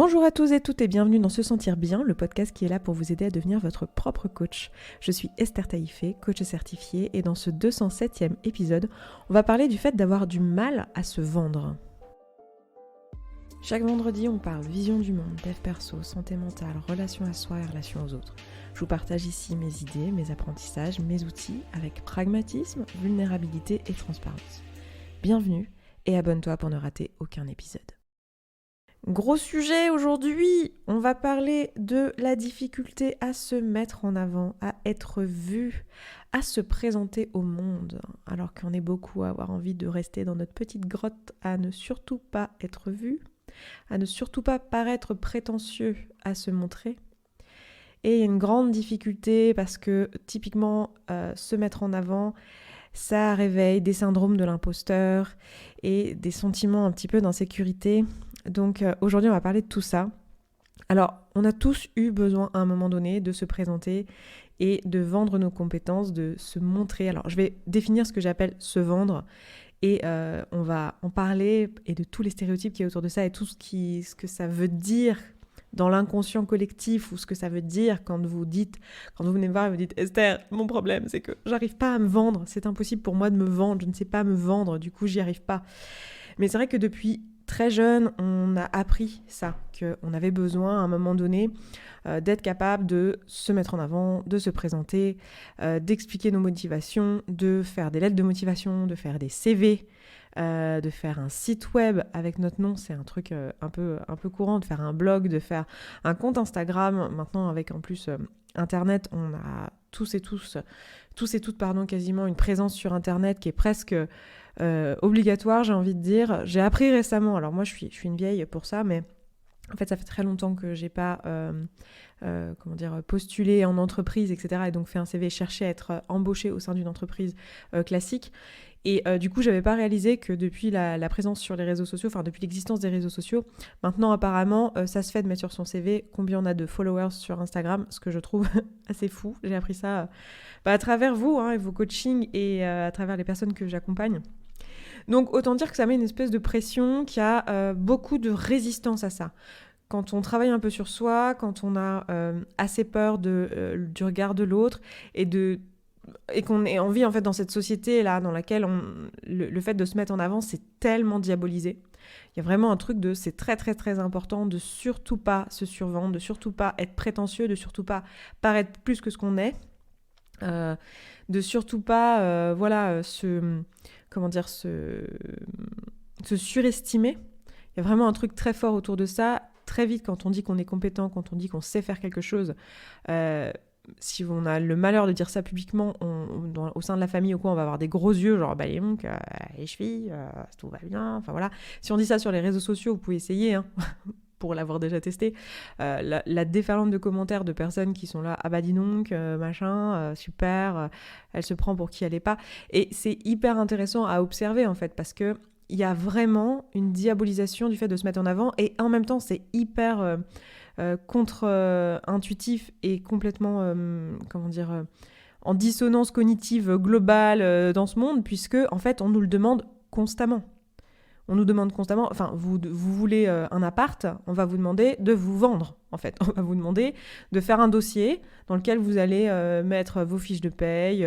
Bonjour à tous et toutes et bienvenue dans Se Sentir Bien, le podcast qui est là pour vous aider à devenir votre propre coach. Je suis Esther Taïfé, coach certifiée, et dans ce 207e épisode, on va parler du fait d'avoir du mal à se vendre. Chaque vendredi, on parle vision du monde, dev perso, santé mentale, relation à soi et relation aux autres. Je vous partage ici mes idées, mes apprentissages, mes outils, avec pragmatisme, vulnérabilité et transparence. Bienvenue et abonne-toi pour ne rater aucun épisode. Gros sujet aujourd'hui, on va parler de la difficulté à se mettre en avant, à être vu, à se présenter au monde, alors qu'on est beaucoup à avoir envie de rester dans notre petite grotte, à ne surtout pas être vu, à ne surtout pas paraître prétentieux à se montrer. Et il y a une grande difficulté parce que typiquement se mettre en avant, ça réveille des syndromes de l'imposteur et des sentiments un petit peu d'insécurité. Donc aujourd'hui on va parler de tout ça. Alors on a tous eu besoin à un moment donné de se présenter et de vendre nos compétences, de se montrer. Alors je vais définir ce que j'appelle se vendre et on va en parler et de tous les stéréotypes qui est autour de ça et tout ce que ça veut dire dans l'inconscient collectif ou ce que ça veut dire quand vous venez me voir et vous dites Esther, mon problème c'est que j'arrive pas à me vendre, c'est impossible pour moi de me vendre, je ne sais pas me vendre, du coup j'y arrive pas. Mais c'est vrai que depuis très jeune, on a appris ça, qu'on avait besoin à un moment donné d'être capable de se mettre en avant, de se présenter, d'expliquer nos motivations, de faire des lettres de motivation, de faire des CV, de faire un site web avec notre nom, c'est un truc un peu courant, de faire un blog, de faire un compte Instagram. Maintenant, avec en plus Internet, on a tous et toutes, quasiment une présence sur Internet qui est presque obligatoire, j'ai envie de dire. J'ai appris récemment, alors moi je suis une vieille pour ça, mais en fait ça fait très longtemps que j'ai pas postulé en entreprise, etc. et donc fait un CV, cherché à être embauché au sein d'une entreprise classique. Et du coup, j'avais pas réalisé que depuis la présence sur les réseaux sociaux, enfin depuis l'existence des réseaux sociaux, maintenant apparemment, ça se fait de mettre sur son CV combien on a de followers sur Instagram, ce que je trouve assez fou. J'ai appris ça à travers vous et vos coachings et à travers les personnes que j'accompagne. Donc autant dire que ça met une espèce de pression, qu'il y a beaucoup de résistance à ça. Quand on travaille un peu sur soi, quand on a assez peur du regard de l'autre et qu'on ait envie en fait dans cette société là dans laquelle le fait de se mettre en avant c'est tellement diabolisé. Il y a vraiment un truc de c'est très très très important de surtout pas se survendre, de surtout pas être prétentieux, de surtout pas paraître plus que ce qu'on est, de surtout pas se surestimer. Il y a vraiment un truc très fort autour de ça. Très vite, quand on dit qu'on est compétent, quand on dit qu'on sait faire quelque chose, si on a le malheur de dire ça publiquement, au sein de la famille ou quoi, on va avoir des gros yeux, genre les donc, les chevilles, tout va bien, enfin voilà. Si on dit ça sur les réseaux sociaux, vous pouvez essayer, pour l'avoir déjà testé, la déferlante de commentaires de personnes qui sont là, ah bah dis donc, machin, super, elle se prend pour qui elle est pas. Et c'est hyper intéressant à observer en fait, parce que il y a vraiment une diabolisation du fait de se mettre en avant, et en même temps c'est hyper contre-intuitif et complètement, en dissonance cognitive globale dans ce monde, puisque en fait on nous le demande constamment. On nous demande constamment, enfin, vous voulez un appart, on va vous demander de vous vendre, en fait. On va vous demander de faire un dossier dans lequel vous allez mettre vos fiches de paye,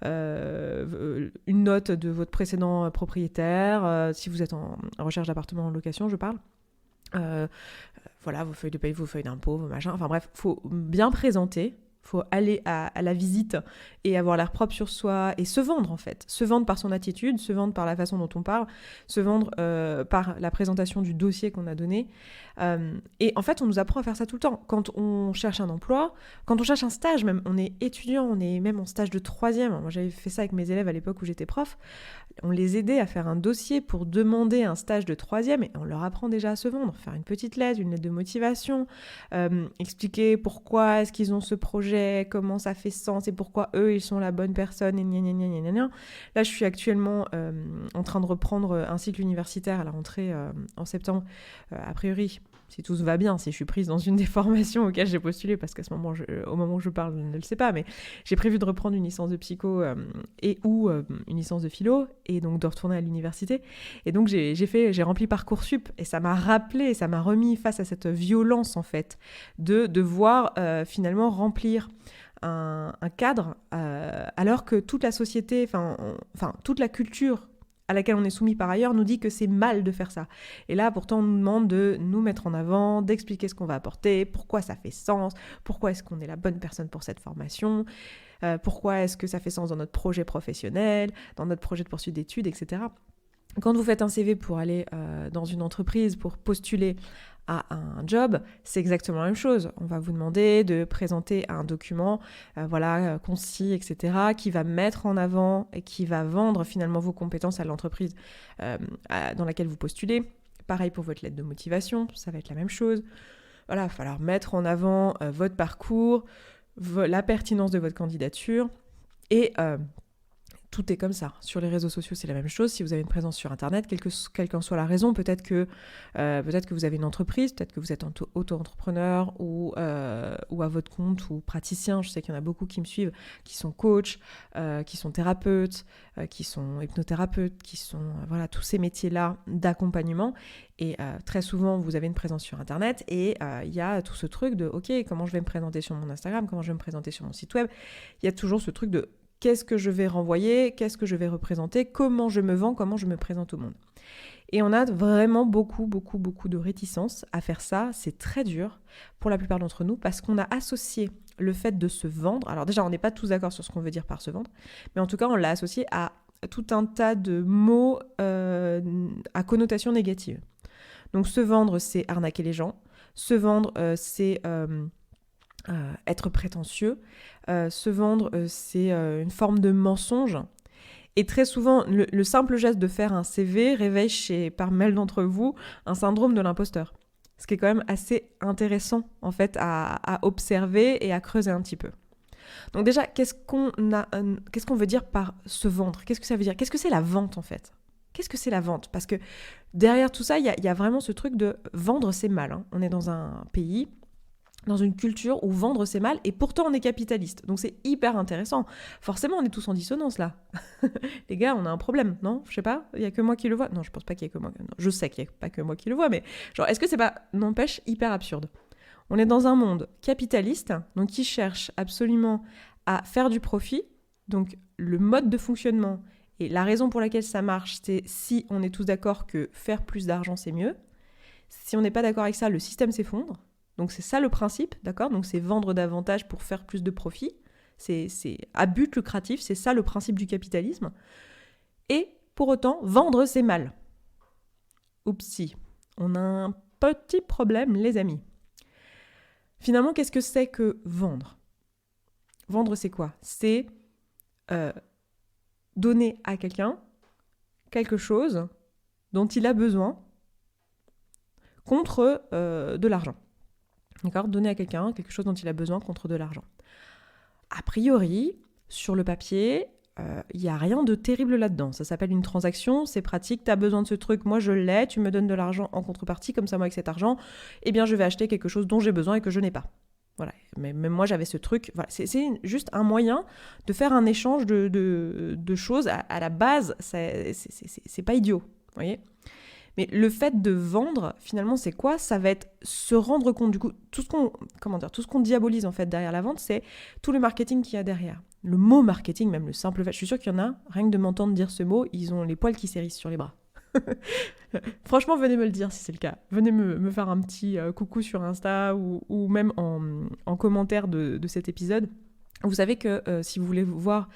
une note de votre précédent propriétaire, si vous êtes en recherche d'appartement en location, je parle. Vos feuilles de paye, vos feuilles d'impôt, vos machins. Enfin bref, faut bien présenter. Faut aller à la visite et avoir l'air propre sur soi et se vendre en fait. Se vendre par son attitude, se vendre par la façon dont on parle, se vendre par la présentation du dossier qu'on a donné. Et en fait, on nous apprend à faire ça tout le temps. Quand on cherche un emploi, quand on cherche un stage, même on est étudiant, on est même en stage de 3e. Moi, j'avais fait ça avec mes élèves à l'époque où j'étais prof. On les aidait à faire un dossier pour demander un stage de 3e et on leur apprend déjà à se vendre. Faire une petite lettre, une lettre de motivation, expliquer pourquoi est-ce qu'ils ont ce projet, comment ça fait sens et pourquoi eux, ils sont la bonne personne et gna gna gna gna gna. Là, je suis actuellement en train de reprendre un cycle universitaire à la rentrée en septembre. A priori, si tout va bien, si je suis prise dans une des formations auxquelles j'ai postulé, parce qu'à ce moment, au moment où je parle, je ne le sais pas, mais j'ai prévu de reprendre une licence de psycho ou une licence de philo, et donc de retourner à l'université. Et donc j'ai rempli Parcoursup, et ça m'a rappelé, ça m'a remis face à cette violence, en fait, de devoir finalement remplir un cadre, alors que toute la société, enfin toute la culture à laquelle on est soumis par ailleurs, nous dit que c'est mal de faire ça. Et là, pourtant, on nous demande de nous mettre en avant, d'expliquer ce qu'on va apporter, pourquoi ça fait sens, pourquoi est-ce qu'on est la bonne personne pour cette formation, pourquoi est-ce que ça fait sens dans notre projet professionnel, dans notre projet de poursuite d'études, etc. Quand vous faites un CV pour aller dans une entreprise, pour postuler à un job, c'est exactement la même chose. On va vous demander de présenter un document concis, etc., qui va mettre en avant et qui va vendre finalement vos compétences à l'entreprise dans laquelle vous postulez. Pareil pour votre lettre de motivation, ça va être la même chose. Voilà, il va falloir mettre en avant votre parcours, la pertinence de votre candidature et... tout est comme ça. Sur les réseaux sociaux, c'est la même chose. Si vous avez une présence sur Internet, quelle qu'en soit la raison, peut-être que vous avez une entreprise, peut-être que vous êtes auto-entrepreneur ou à votre compte ou praticien. Je sais qu'il y en a beaucoup qui me suivent, qui sont coachs, qui sont thérapeutes, qui sont hypnothérapeutes, qui sont tous ces métiers-là d'accompagnement. Et très souvent, vous avez une présence sur Internet et il y a tout ce truc de « Ok, comment je vais me présenter sur mon Instagram, comment je vais me présenter sur mon site web ?» Il y a toujours ce truc de qu'est-ce que je vais renvoyer, qu'est-ce que je vais représenter, comment je me vends, comment je me présente au monde. Et on a vraiment beaucoup de réticence à faire ça. C'est très dur pour la plupart d'entre nous parce qu'on a associé le fait de se vendre. Alors déjà, on n'est pas tous d'accord sur ce qu'on veut dire par se vendre, mais en tout cas, on l'a associé à tout un tas de mots à connotation négative. Donc se vendre, c'est arnaquer les gens. Se vendre, c'est... être prétentieux, se vendre, c'est une forme de mensonge. Et très souvent, le simple geste de faire un CV réveille par mal d'entre vous un syndrome de l'imposteur. Ce qui est quand même assez intéressant en fait à observer et à creuser un petit peu. Donc déjà, qu'est-ce qu'on veut dire par se vendre ? Qu'est-ce que ça veut dire ? Qu'est-ce que c'est la vente en fait ? Qu'est-ce que c'est la vente ? Parce que derrière tout ça, il y a vraiment ce truc de vendre, c'est mal. Hein. On est dans un pays, dans une culture où vendre c'est mal et pourtant on est capitaliste. Donc c'est hyper intéressant. Forcément on est tous en dissonance là. Les gars, on a un problème, non ? Je sais pas, il y a que moi qui le vois. Non, je pense pas qu'il y ait que moi. Non, je sais qu'il y a pas que moi qui le vois, mais genre est-ce que c'est pas, n'empêche, hyper absurde ? On est dans un monde capitaliste, donc qui cherche absolument à faire du profit. Donc le mode de fonctionnement et la raison pour laquelle ça marche, c'est si on est tous d'accord que faire plus d'argent c'est mieux. Si on n'est pas d'accord avec ça, le système s'effondre. Donc c'est ça le principe, d'accord ? Donc c'est vendre davantage pour faire plus de profit. C'est à but lucratif, c'est ça le principe du capitalisme. Et pour autant, vendre c'est mal. Oupsie, on a un petit problème les amis. Finalement, qu'est-ce que c'est que vendre ? Vendre c'est quoi ? C'est donner à quelqu'un quelque chose dont il a besoin contre de l'argent. D'accord ? Donner à quelqu'un quelque chose dont il a besoin contre de l'argent. A priori, sur le papier, il n'y a rien de terrible là-dedans. Ça s'appelle une transaction, c'est pratique, tu as besoin de ce truc, moi je l'ai, tu me donnes de l'argent en contrepartie, comme ça moi avec cet argent, eh bien je vais acheter quelque chose dont j'ai besoin et que je n'ai pas. Voilà, mais même moi j'avais ce truc, voilà. C'est juste un moyen de faire un échange de choses. À la base, c'est pas idiot, vous voyez ? Mais le fait de vendre, finalement, c'est quoi ? Ça va être se rendre compte, du coup, tout ce qu'on diabolise en fait derrière la vente, c'est tout le marketing qu'il y a derrière. Le mot marketing, même le simple fait, je suis sûre qu'il y en a, rien que de m'entendre dire ce mot, ils ont les poils qui s'hérissent sur les bras. Franchement, venez me le dire si c'est le cas. Venez me faire un petit coucou sur Insta ou même en commentaire de cet épisode. Vous savez que si vous voulez voir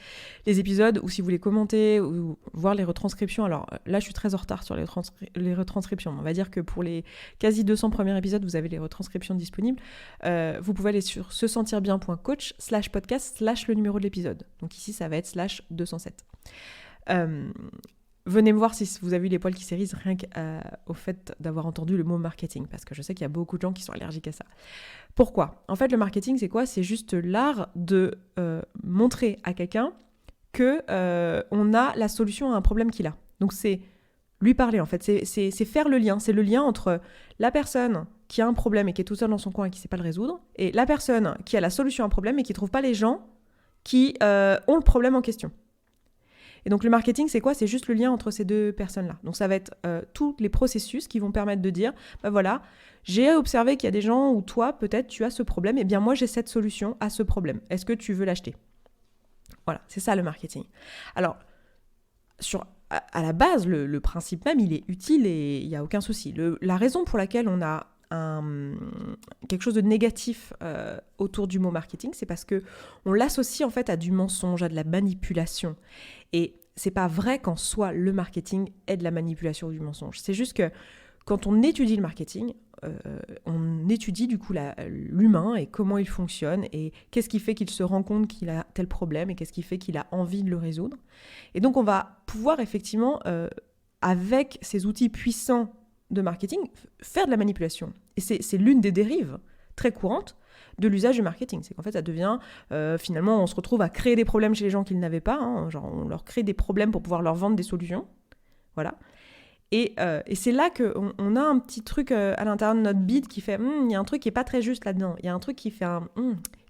les épisodes ou si vous voulez commenter ou voir les retranscriptions, alors là je suis très en retard sur les retranscriptions, on va dire que pour les quasi 200 premiers épisodes vous avez les retranscriptions disponibles, vous pouvez aller sur sesentirbien.coach/podcast/ le numéro de l'épisode, donc ici ça va être /207. Venez me voir si vous avez eu les poils qui s'hérissent rien qu'au fait d'avoir entendu le mot marketing, parce que je sais qu'il y a beaucoup de gens qui sont allergiques à ça. Pourquoi ? En fait, le marketing, c'est quoi ? C'est juste l'art de montrer à quelqu'un qu'on a la solution à un problème qu'il a. Donc, c'est lui parler, en fait. C'est faire le lien. C'est le lien entre la personne qui a un problème et qui est tout seul dans son coin et qui ne sait pas le résoudre, et la personne qui a la solution à un problème et qui ne trouve pas les gens qui ont le problème en question. Et donc le marketing, c'est quoi ? C'est juste le lien entre ces deux personnes-là. Donc ça va être tous les processus qui vont permettre de dire, voilà, j'ai observé qu'il y a des gens où toi, peut-être, tu as ce problème, et bien moi, j'ai cette solution à ce problème. Est-ce que tu veux l'acheter ? Voilà, c'est ça le marketing. Alors, à la base, le principe même, il est utile et il n'y a aucun souci. La raison pour laquelle on a quelque chose de négatif autour du mot marketing, c'est parce qu'on l'associe en fait à du mensonge, à de la manipulation. Et c'est pas vrai qu'en soi, le marketing est de la manipulation ou du mensonge. C'est juste que quand on étudie le marketing, on étudie du coup l'humain et comment il fonctionne et qu'est-ce qui fait qu'il se rend compte qu'il a tel problème et qu'est-ce qui fait qu'il a envie de le résoudre. Et donc on va pouvoir effectivement, avec ces outils puissants de marketing, faire de la manipulation. Et c'est l'une des dérives très courantes de l'usage du marketing. C'est qu'en fait, ça devient, finalement, on se retrouve à créer des problèmes chez les gens qu'ils n'avaient pas. Genre, on leur crée des problèmes pour pouvoir leur vendre des solutions. Voilà. Et c'est là qu'on a un petit truc à l'intérieur de notre bide qui fait il y a un truc qui n'est pas très juste là-dedans. Il y a un truc qui fait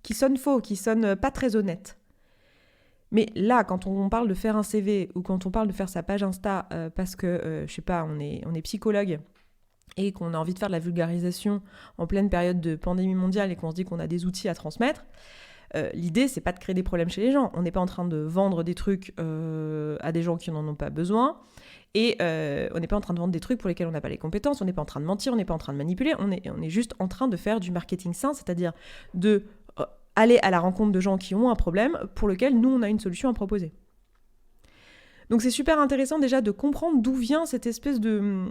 qui sonne faux, qui sonne pas très honnête. Mais là, quand on parle de faire un CV ou quand on parle de faire sa page Insta parce que, je sais pas, on est psychologue et qu'on a envie de faire de la vulgarisation en pleine période de pandémie mondiale et qu'on se dit qu'on a des outils à transmettre, l'idée, c'est pas de créer des problèmes chez les gens. On n'est pas en train de vendre des trucs à des gens qui n'en ont pas besoin. Et on n'est pas en train de vendre des trucs pour lesquels on n'a pas les compétences, on n'est pas en train de mentir, on n'est pas en train de manipuler, on est juste en train de faire du marketing sain, c'est-à-dire de aller à la rencontre de gens qui ont un problème pour lequel nous, on a une solution à proposer. Donc c'est super intéressant déjà de comprendre d'où vient cette espèce de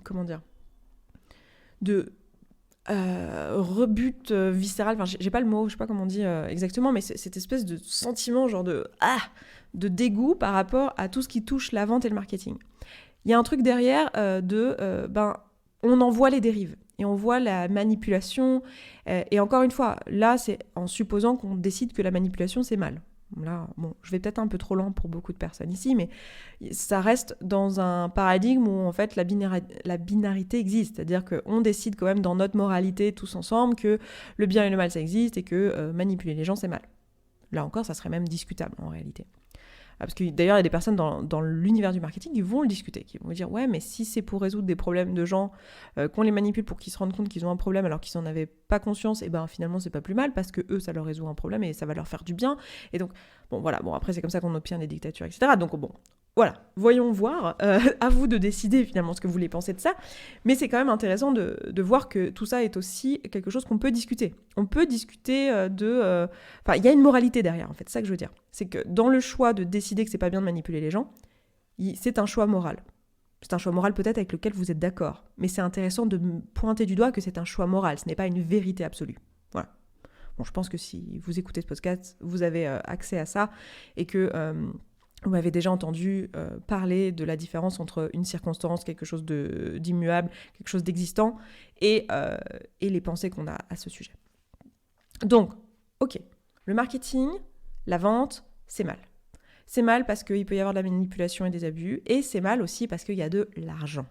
comment dire, de rebut viscéral, enfin j'ai pas le mot, je sais pas comment on dit exactement, mais c'est cette espèce de sentiment genre de dégoût par rapport à tout ce qui touche la vente et le marketing. Il y a un truc derrière on en voit les dérives et on voit la manipulation et encore une fois, là c'est en supposant qu'on décide que la manipulation c'est mal. Là, bon, je vais peut-être un peu trop lent pour beaucoup de personnes ici, mais ça reste dans un paradigme où en fait la binarité existe, c'est-à-dire qu'on décide quand même dans notre moralité tous ensemble que le bien et le mal ça existe et que manipuler les gens c'est mal. Là encore, ça serait même discutable en réalité. Parce que d'ailleurs, il y a des personnes dans l'univers du marketing qui vont le discuter, qui vont dire « Ouais, mais si c'est pour résoudre des problèmes de gens, qu'on les manipule pour qu'ils se rendent compte qu'ils ont un problème alors qu'ils n'en avaient pas conscience, et ben finalement, c'est pas plus mal parce que eux, ça leur résout un problème et ça va leur faire du bien. » Et donc, après, c'est comme ça qu'on obtient des dictatures, etc. Donc, voilà, voyons voir, à vous de décider finalement ce que vous voulez penser de ça, mais c'est quand même intéressant de voir que tout ça est aussi quelque chose qu'on peut discuter. On peut discuter il y a une moralité derrière, en fait, c'est ça que je veux dire. C'est que dans le choix de décider que c'est pas bien de manipuler les gens, c'est un choix moral. C'est un choix moral peut-être avec lequel vous êtes d'accord, mais c'est intéressant de pointer du doigt que c'est un choix moral, ce n'est pas une vérité absolue. Voilà. Bon, je pense que si vous écoutez ce podcast, vous avez accès à ça, et que... vous m'avez déjà entendu parler de la différence entre une circonstance, quelque chose d'immuable, quelque chose d'existant, et les pensées qu'on a à ce sujet. Donc, ok, le marketing, la vente, c'est mal. C'est mal parce qu'il peut y avoir de la manipulation et des abus, et c'est mal aussi parce qu'il y a de l'argent.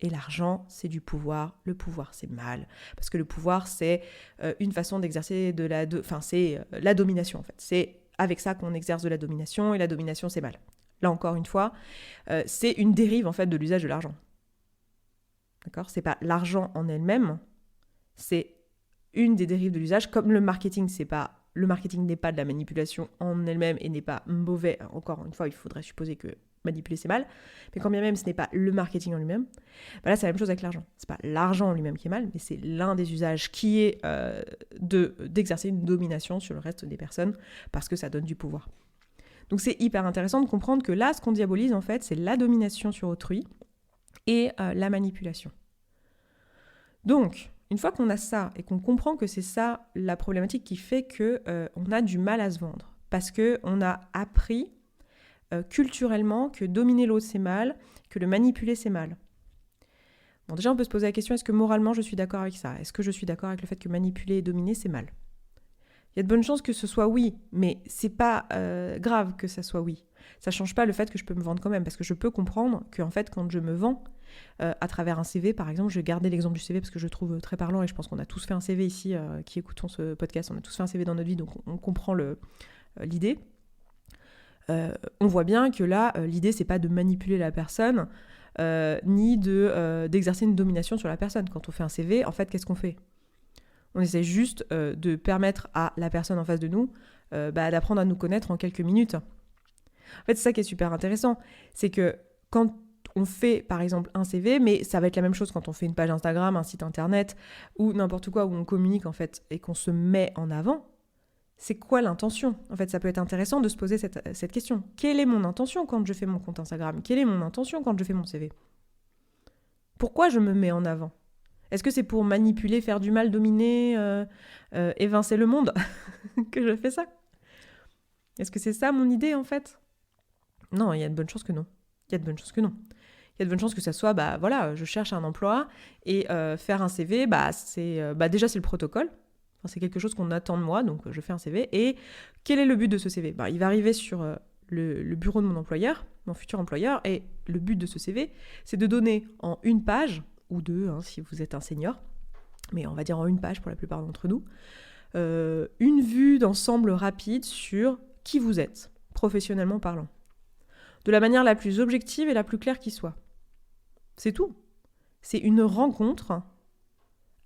Et l'argent, c'est du pouvoir. Le pouvoir, c'est mal. Parce que le pouvoir, c'est une façon d'exercer c'est la domination, en fait. C'est avec ça qu'on exerce de la domination, et la domination, c'est mal. Là, encore une fois, c'est une dérive, en fait, de l'usage de l'argent. D'accord ? C'est pas l'argent en elle-même, c'est une des dérives de l'usage. Comme le marketing n'est pas de la manipulation en elle-même et n'est pas mauvais. Encore une fois, il faudrait supposer que manipuler, c'est mal. Mais quand bien même, ce n'est pas le marketing en lui-même, là, c'est la même chose avec l'argent. C'est pas l'argent en lui-même qui est mal, mais c'est l'un des usages qui est d'exercer une domination sur le reste des personnes parce que ça donne du pouvoir. Donc, c'est hyper intéressant de comprendre que là, ce qu'on diabolise, en fait, c'est la domination sur autrui et la manipulation. Donc, une fois qu'on a ça et qu'on comprend que c'est ça la problématique qui fait qu'on a du mal à se vendre, parce qu'on a appris culturellement que dominer l'autre c'est mal, que le manipuler c'est mal. Bon, déjà on peut se poser la question, est-ce que moralement je suis d'accord avec ça ? Est-ce que je suis d'accord avec le fait que manipuler et dominer c'est mal ? Il y a de bonnes chances que ce soit oui, mais c'est pas grave que ça soit oui. Ça change pas le fait que je peux me vendre quand même, parce que je peux comprendre que en fait quand je me vends, à travers un CV, par exemple. Je vais garder l'exemple du CV parce que je le trouve très parlant et je pense qu'on a tous fait un CV ici, qui écoutons ce podcast, on a tous fait un CV dans notre vie, donc on comprend l'idée. On voit bien que là, l'idée, c'est pas de manipuler la personne, ni d'exercer une domination sur la personne. Quand on fait un CV, en fait, qu'est-ce qu'on fait ? On essaie juste de permettre à la personne en face de nous d'apprendre à nous connaître en quelques minutes. En fait, c'est ça qui est super intéressant. C'est que quand on fait, par exemple, un CV, mais ça va être la même chose quand on fait une page Instagram, un site internet, ou n'importe quoi, où on communique, en fait, et qu'on se met en avant, c'est quoi l'intention ? En fait, ça peut être intéressant de se poser cette question. Quelle est mon intention quand je fais mon compte Instagram ? Quelle est mon intention quand je fais mon CV ? Pourquoi je me mets en avant ? Est-ce que c'est pour manipuler, faire du mal, dominer, évincer le monde que je fais ça ? Est-ce que c'est ça mon idée, en fait ? Non, il y a de bonnes chances que non. Il y a de bonnes chances que non. Il y a de bonnes chances que ça soit, je cherche un emploi et faire un CV, déjà c'est le protocole. Enfin, c'est quelque chose qu'on attend de moi, donc je fais un CV. Et quel est le but de ce CV ? Il va arriver sur le bureau de mon employeur, mon futur employeur, et le but de ce CV, c'est de donner en une page, ou deux, si vous êtes un senior, mais on va dire en une page pour la plupart d'entre nous, une vue d'ensemble rapide sur qui vous êtes, professionnellement parlant. De la manière la plus objective et la plus claire qui soit. C'est tout. C'est une rencontre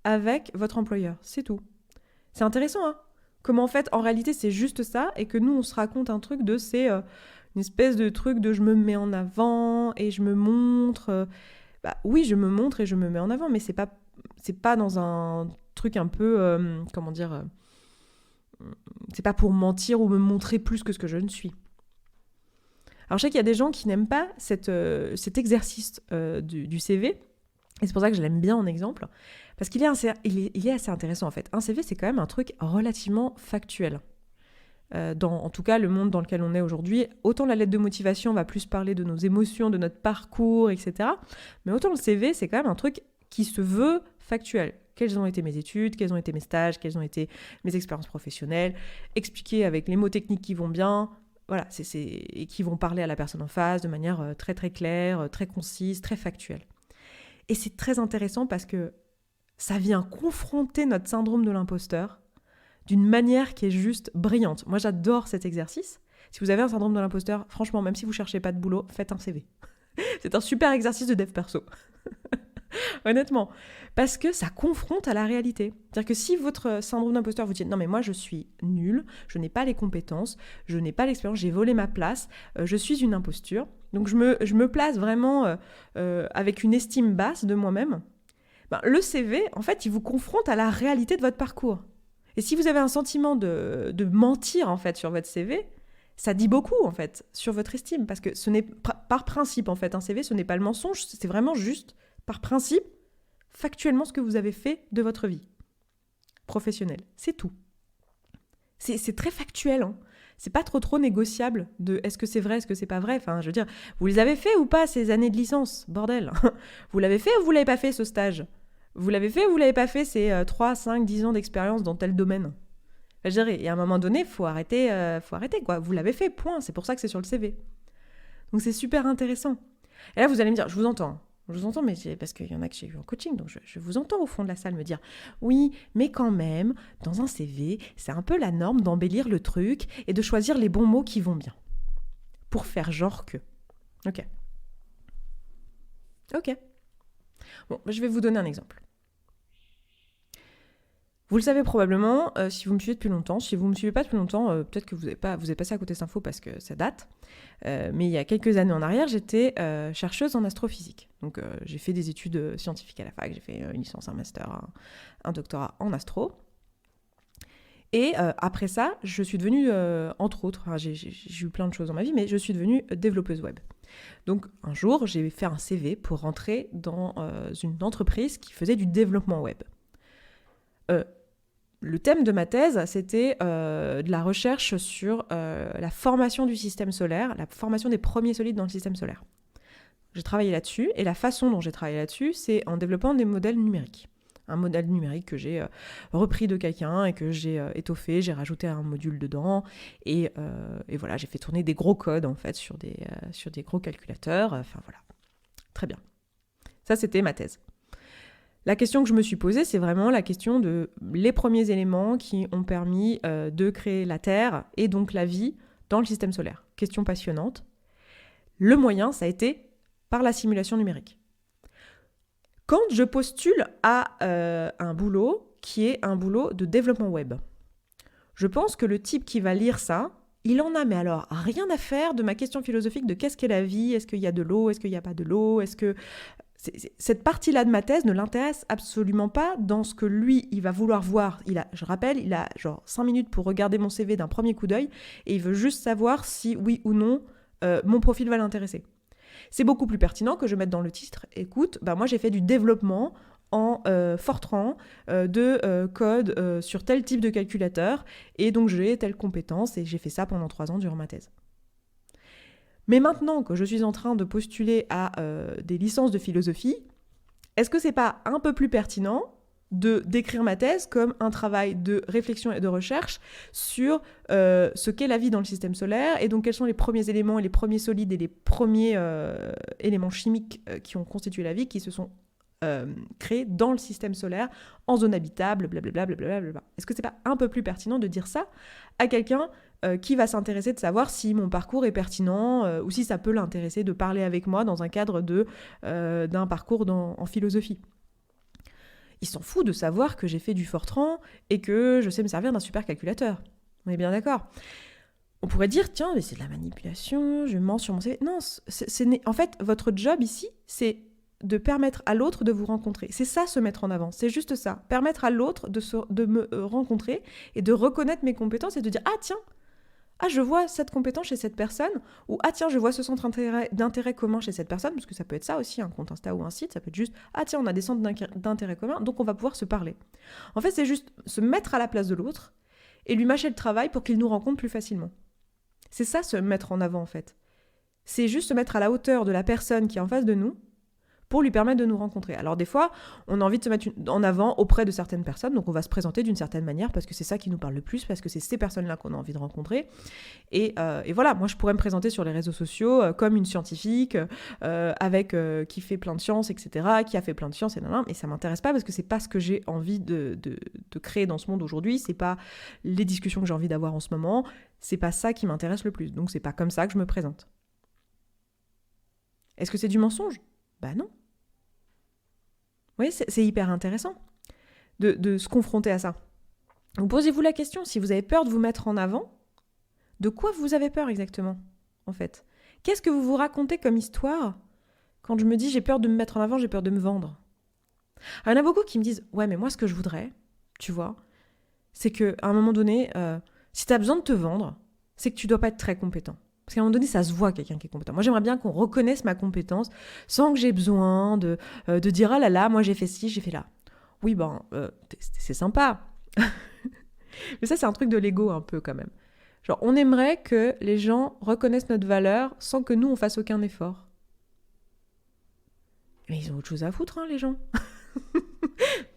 avec votre employeur, c'est tout. C'est intéressant, hein ? Comment en fait, en réalité, c'est juste ça, et que nous, on se raconte un truc c'est une espèce de truc de je me mets en avant, et je me montre. Oui, je me montre et je me mets en avant, mais c'est pas dans un truc un peu, c'est pas pour mentir ou me montrer plus que ce que je ne suis. Alors je sais qu'il y a des gens qui n'aiment pas cet exercice du CV, et c'est pour ça que je l'aime bien en exemple, parce qu'il est assez intéressant en fait. Un CV, c'est quand même un truc relativement factuel. En tout cas, le monde dans lequel on est aujourd'hui, autant la lettre de motivation va plus parler de nos émotions, de notre parcours, etc. Mais autant le CV, c'est quand même un truc qui se veut factuel. Quelles ont été mes études, quels ont été mes stages, quelles ont été mes expériences professionnelles, expliquer avec les mots techniques qui vont bien, voilà, et qui vont parler à la personne en face de manière très très claire, très concise, très factuelle. Et c'est très intéressant parce que ça vient confronter notre syndrome de l'imposteur d'une manière qui est juste brillante. Moi, j'adore cet exercice. Si vous avez un syndrome de l'imposteur, franchement, même si vous ne cherchez pas de boulot, faites un CV. C'est un super exercice de dev perso. Honnêtement. Parce que ça confronte à la réalité. C'est-à-dire que si votre syndrome d'imposteur vous dit « Non, mais moi, je suis nulle, je n'ai pas les compétences, je n'ai pas l'expérience, j'ai volé ma place, je suis une imposture. » Donc, je me place vraiment avec une estime basse de moi-même. Le CV, en fait, il vous confronte à la réalité de votre parcours. Et si vous avez un sentiment de mentir, en fait, sur votre CV, ça dit beaucoup, en fait, sur votre estime. Parce que ce n'est par principe, en fait, un CV, ce n'est pas le mensonge, c'est vraiment juste, par principe, factuellement ce que vous avez fait de votre vie professionnelle. C'est tout. C'est très factuel, hein. C'est pas trop négociable de est-ce que c'est vrai, est-ce que c'est pas vrai. Enfin, je veux dire, vous les avez fait ou pas, ces années de licence, bordel. Vous l'avez fait ou vous l'avez pas fait, ce stage ? Vous l'avez fait ou vous l'avez pas fait, ces 3, 5, 10 ans d'expérience dans tel domaine ? Je dirais, et à un moment donné, il faut arrêter, quoi. Vous l'avez fait, point. C'est pour ça que c'est sur le CV. Donc c'est super intéressant. Et là, vous allez me dire, je vous entends, mais parce qu'il y en a que j'ai eu en coaching, donc je vous entends au fond de la salle me dire « Oui, mais quand même, dans un CV, c'est un peu la norme d'embellir le truc et de choisir les bons mots qui vont bien. Pour faire genre que. » Ok. Bon, je vais vous donner un exemple. Vous le savez probablement, si vous me suivez depuis longtemps. Si vous ne me suivez pas depuis longtemps, peut-être que vous êtes passé à côté de cette info parce que ça date. Mais il y a quelques années en arrière, j'étais chercheuse en astrophysique. Donc j'ai fait des études scientifiques à la fac. J'ai fait une licence, un master, un doctorat en astro. Et après ça, je suis devenue, entre autres, j'ai eu plein de choses dans ma vie, mais je suis devenue développeuse web. Donc un jour, j'ai fait un CV pour rentrer dans une entreprise qui faisait du développement web. Le thème de ma thèse, c'était de la recherche sur la formation du système solaire, la formation des premiers solides dans le système solaire. J'ai travaillé là-dessus, et la façon dont j'ai travaillé là-dessus, c'est en développant des modèles numériques. Un modèle numérique que j'ai repris de quelqu'un et que j'ai étoffé, j'ai rajouté un module dedans, et voilà, j'ai fait tourner des gros codes en fait sur des gros calculateurs. Enfin voilà, très bien. Ça, c'était ma thèse. La question que je me suis posée, c'est vraiment la question de les premiers éléments qui ont permis de créer la Terre et donc la vie dans le système solaire. Question passionnante. Le moyen, ça a été par la simulation numérique. Quand je postule à un boulot qui est un boulot de développement web, je pense que le type qui va lire ça, il en a mais alors rien à faire de ma question philosophique de qu'est-ce qu'est la vie, est-ce qu'il y a de l'eau, est-ce qu'il n'y a pas de l'eau, est-ce que... Cette partie-là de ma thèse ne l'intéresse absolument pas dans ce que lui, il va vouloir voir. Je rappelle, il a genre 5 minutes pour regarder mon CV d'un premier coup d'œil et il veut juste savoir si, oui ou non, mon profil va l'intéresser. C'est beaucoup plus pertinent que je mette dans le titre, écoute, moi j'ai fait du développement en Fortran de code sur tel type de calculateur et donc j'ai telle compétence et j'ai fait ça pendant 3 ans durant ma thèse. Mais maintenant que je suis en train de postuler à des licences de philosophie, est-ce que c'est pas un peu plus pertinent de décrire ma thèse comme un travail de réflexion et de recherche sur ce qu'est la vie dans le système solaire et donc quels sont les premiers éléments et les premiers solides et les premiers éléments chimiques qui ont constitué la vie qui se sont créés dans le système solaire en zone habitable, blablabla, blablabla. Est-ce que c'est pas un peu plus pertinent de dire ça à quelqu'un qui va s'intéresser de savoir si mon parcours est pertinent ou si ça peut l'intéresser de parler avec moi dans un cadre d'un parcours en philosophie. Il s'en fout de savoir que j'ai fait du Fortran et que je sais me servir d'un supercalculateur. On est bien d'accord. On pourrait dire, tiens, mais c'est de la manipulation, je mens sur mon CV. Non, en fait, votre job ici, c'est de permettre à l'autre de vous rencontrer. C'est ça, se mettre en avant. C'est juste ça. Permettre à l'autre de me rencontrer et de reconnaître mes compétences et de dire, ah tiens, je vois cette compétence chez cette personne, ou ah tiens, je vois ce centre d'intérêt commun chez cette personne, parce que ça peut être ça aussi, un compte Insta ou un site, ça peut être juste, ah tiens, on a des centres d'intérêt commun, donc on va pouvoir se parler. En fait, c'est juste se mettre à la place de l'autre et lui mâcher le travail pour qu'il nous rencontre plus facilement. C'est ça, se mettre en avant, en fait. C'est juste se mettre à la hauteur de la personne qui est en face de nous, pour lui permettre de nous rencontrer. Alors des fois, on a envie de se mettre en avant auprès de certaines personnes, donc on va se présenter d'une certaine manière parce que c'est ça qui nous parle le plus, parce que c'est ces personnes-là qu'on a envie de rencontrer. Et voilà, moi je pourrais me présenter sur les réseaux sociaux comme une scientifique qui fait plein de sciences, etc., qui a fait plein de sciences, mais ça m'intéresse pas parce que c'est pas ce que j'ai envie de créer dans ce monde aujourd'hui, c'est pas les discussions que j'ai envie d'avoir en ce moment, c'est pas ça qui m'intéresse le plus, donc c'est pas comme ça que je me présente. Est-ce que c'est du mensonge ? Non. Vous voyez, c'est hyper intéressant de se confronter à ça. Donc posez-vous la question, si vous avez peur de vous mettre en avant, de quoi vous avez peur exactement, en fait ? Qu'est-ce que vous vous racontez comme histoire quand je me dis j'ai peur de me mettre en avant, j'ai peur de me vendre ? Alors, il y en a beaucoup qui me disent ouais, mais moi ce que je voudrais, tu vois, c'est qu'à un moment donné, si tu as besoin de te vendre, c'est que tu dois pas être très compétent. Parce qu'à un moment donné, ça se voit quelqu'un qui est compétent. Moi, j'aimerais bien qu'on reconnaisse ma compétence sans que j'ai besoin de dire « Ah là là, moi j'ai fait ci, j'ai fait là ». Oui, c'est sympa. Mais ça, c'est un truc de l'ego un peu quand même. Genre, on aimerait que les gens reconnaissent notre valeur sans que nous, on fasse aucun effort. Mais ils ont autre chose à foutre, les gens.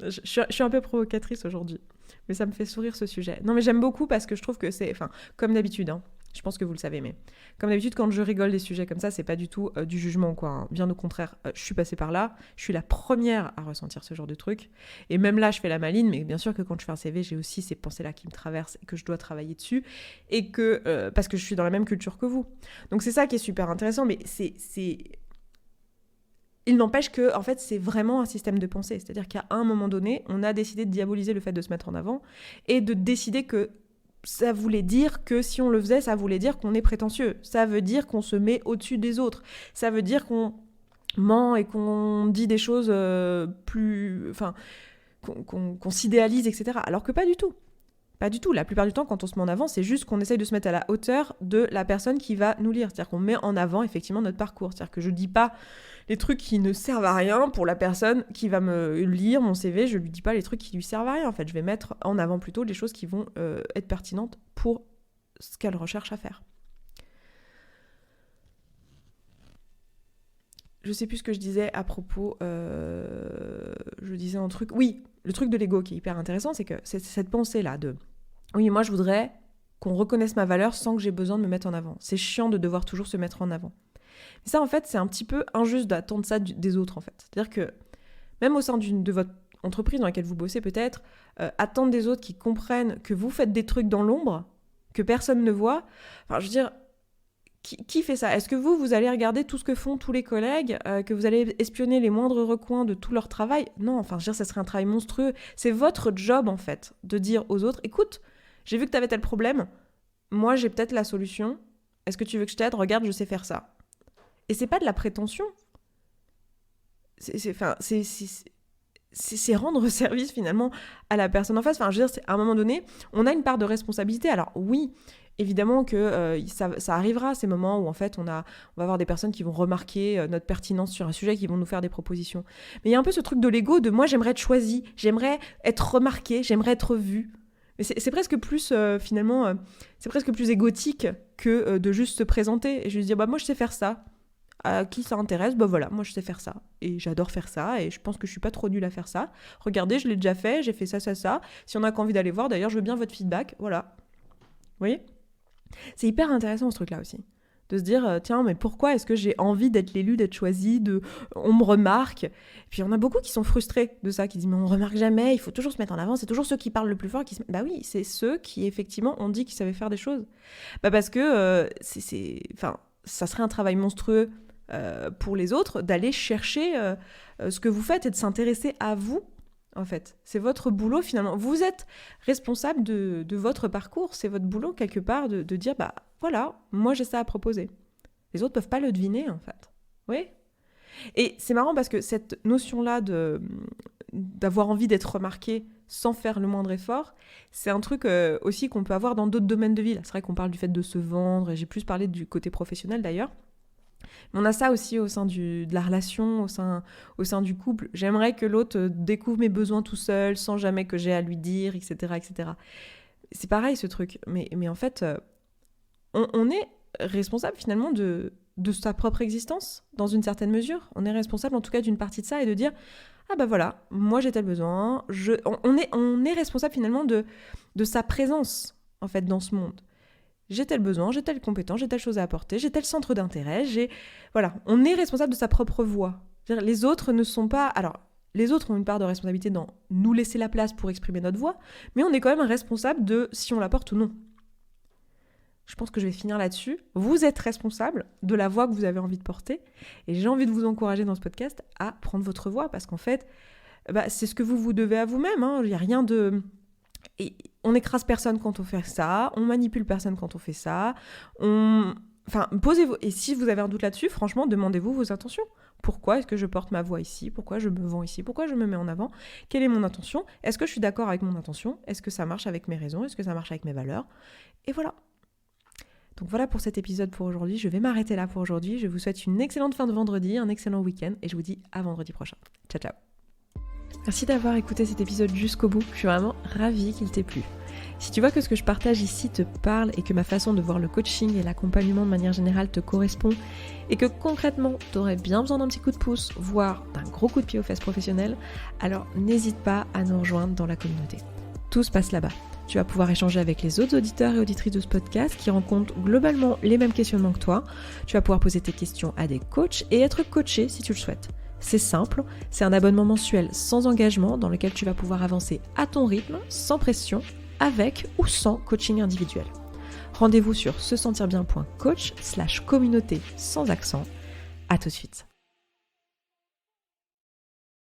Je suis un peu provocatrice aujourd'hui. Mais ça me fait sourire ce sujet. Non, mais j'aime beaucoup parce que je trouve que c'est... comme d'habitude, je pense que vous le savez, mais comme d'habitude, quand je rigole des sujets comme ça, c'est pas du tout du jugement, quoi. Bien au contraire, je suis passée par là, je suis la première à ressentir ce genre de truc. Et même là, je fais la maline, mais bien sûr que quand je fais un CV, j'ai aussi ces pensées-là qui me traversent et que je dois travailler dessus, et que parce que je suis dans la même culture que vous. Donc c'est ça qui est super intéressant, mais il n'empêche que, en fait, c'est vraiment un système de pensée. C'est-à-dire qu'à un moment donné, on a décidé de diaboliser le fait de se mettre en avant et de décider que ça voulait dire que si on le faisait, ça voulait dire qu'on est prétentieux. Ça veut dire qu'on se met au-dessus des autres. Ça veut dire qu'on ment et qu'on dit des choses qu'on s'idéalise, etc. Alors que pas du tout. Pas du tout. La plupart du temps, quand on se met en avant, c'est juste qu'on essaye de se mettre à la hauteur de la personne qui va nous lire. C'est-à-dire qu'on met en avant effectivement notre parcours. C'est-à-dire que je dis pas les trucs qui ne servent à rien pour la personne qui va me lire mon CV. Je lui dis pas les trucs qui lui servent à rien. En fait, je vais mettre en avant plutôt les choses qui vont être pertinentes pour ce qu'elle recherche à faire. Je sais plus ce que je disais à propos... je disais un truc... Oui, le truc de l'ego qui est hyper intéressant, c'est que c'est cette pensée-là de... Oui, moi, je voudrais qu'on reconnaisse ma valeur sans que j'ai besoin de me mettre en avant. C'est chiant de devoir toujours se mettre en avant. Mais ça, en fait, c'est un petit peu injuste d'attendre ça des autres, en fait. C'est-à-dire que même au sein de votre entreprise dans laquelle vous bossez peut-être, attendre des autres qui comprennent que vous faites des trucs dans l'ombre, que personne ne voit. Enfin, je veux dire, qui fait ça ? Est-ce que vous allez regarder tout ce que font tous les collègues, que vous allez espionner les moindres recoins de tout leur travail ? Non, enfin, je veux dire, ça serait un travail monstrueux. C'est votre job, en fait, de dire aux autres, écoute, j'ai vu que tu avais tel problème, moi, j'ai peut-être la solution. Est-ce que tu veux que je t'aide ? Regarde, je sais faire ça. Et c'est pas de la prétention. C'est rendre service finalement à la personne en face. Enfin, je veux dire, à un moment donné, on a une part de responsabilité. Alors oui, évidemment que ça arrivera, ces moments où en fait on va avoir des personnes qui vont remarquer notre pertinence sur un sujet, qui vont nous faire des propositions. Mais il y a un peu ce truc de l'ego de moi j'aimerais être choisi, j'aimerais être remarqué, j'aimerais être vu. Mais c'est presque plus finalement, c'est presque plus égotique que de juste se présenter et juste dire bah moi je sais faire ça. À qui ça intéresse, bah voilà, moi je sais faire ça. Et j'adore faire ça, et je pense que je suis pas trop nulle à faire ça. Regardez, je l'ai déjà fait, j'ai fait ça. Si on a envie d'aller voir, d'ailleurs, je veux bien votre feedback, voilà. Vous voyez ? C'est hyper intéressant ce truc-là aussi. De se dire, tiens, mais pourquoi est-ce que j'ai envie d'être l'élu, d'être choisi, on me remarque ? Et puis il y en a beaucoup qui sont frustrés de ça, qui disent, mais on me remarque jamais, il faut toujours se mettre en avant, c'est toujours ceux qui parlent le plus fort qui se... Bah oui, c'est ceux qui, effectivement, ont dit qu'ils savaient faire des choses. Bah parce que, ça serait un travail monstrueux pour les autres, d'aller chercher ce que vous faites et de s'intéresser à vous, en fait. C'est votre boulot, finalement. Vous êtes responsable de votre parcours. C'est votre boulot, quelque part, de dire, bah voilà, moi j'ai ça à proposer. Les autres peuvent pas le deviner, en fait. Oui ? Et c'est marrant parce que cette notion-là d'avoir envie d'être remarqué sans faire le moindre effort, c'est un truc aussi qu'on peut avoir dans d'autres domaines de vie. Là, c'est vrai qu'on parle du fait de se vendre, et j'ai plus parlé du côté professionnel, d'ailleurs. Mais on a ça aussi au sein de la relation, au sein du couple. J'aimerais que l'autre découvre mes besoins tout seul, sans jamais que j'ai à lui dire, etc. etc. C'est pareil ce truc. Mais en fait, on est responsable finalement de sa propre existence, dans une certaine mesure. On est responsable en tout cas d'une partie de ça et de dire « Ah bah voilà, moi j'ai tel besoin. » On est responsable finalement de sa présence en fait dans ce monde. J'ai tel besoin, j'ai telle compétence, j'ai telle chose à apporter, j'ai tel centre d'intérêt, Voilà, on est responsable de sa propre voix. Les autres ne sont pas... Alors, les autres ont une part de responsabilité dans nous laisser la place pour exprimer notre voix, mais on est quand même responsable de si on la porte ou non. Je pense que je vais finir là-dessus. Vous êtes responsable de la voix que vous avez envie de porter, et j'ai envie de vous encourager dans ce podcast à prendre votre voix, parce qu'en fait, c'est ce que vous devez à vous-même. Il n'y a rien de... Et on n'écrase personne quand on fait ça, on manipule personne quand on fait ça, Enfin, posez-vous, et si vous avez un doute là-dessus, franchement, demandez-vous vos intentions. Pourquoi est-ce que je porte ma voix ici ? Pourquoi je me vends ici ? Pourquoi je me mets en avant ? Quelle est mon intention ? Est-ce que je suis d'accord avec mon intention ? Est-ce que ça marche avec mes raisons ? Est-ce que ça marche avec mes valeurs ? Et voilà. Donc voilà pour cet épisode pour aujourd'hui. Je vais m'arrêter là pour aujourd'hui. Je vous souhaite une excellente fin de vendredi, un excellent week-end, et je vous dis à vendredi prochain. Ciao, ciao. Merci d'avoir écouté cet épisode jusqu'au bout. Je suis vraiment ravie qu'il t'ait plu. Si tu vois que ce que je partage ici te parle et que ma façon de voir le coaching et l'accompagnement de manière générale te correspond et que concrètement tu aurais bien besoin d'un petit coup de pouce, voire d'un gros coup de pied aux fesses professionnelles, alors n'hésite pas à nous rejoindre dans la communauté. Tout se passe là-bas. Tu vas pouvoir échanger avec les autres auditeurs et auditrices de ce podcast qui rencontrent globalement les mêmes questionnements que toi. Tu vas pouvoir poser tes questions à des coachs et être coaché si tu le souhaites. C'est simple, c'est un abonnement mensuel sans engagement dans lequel tu vas pouvoir avancer à ton rythme, sans pression, avec ou sans coaching individuel. Rendez-vous sur sesentirbien.coach/communauté sans accent. À tout de suite.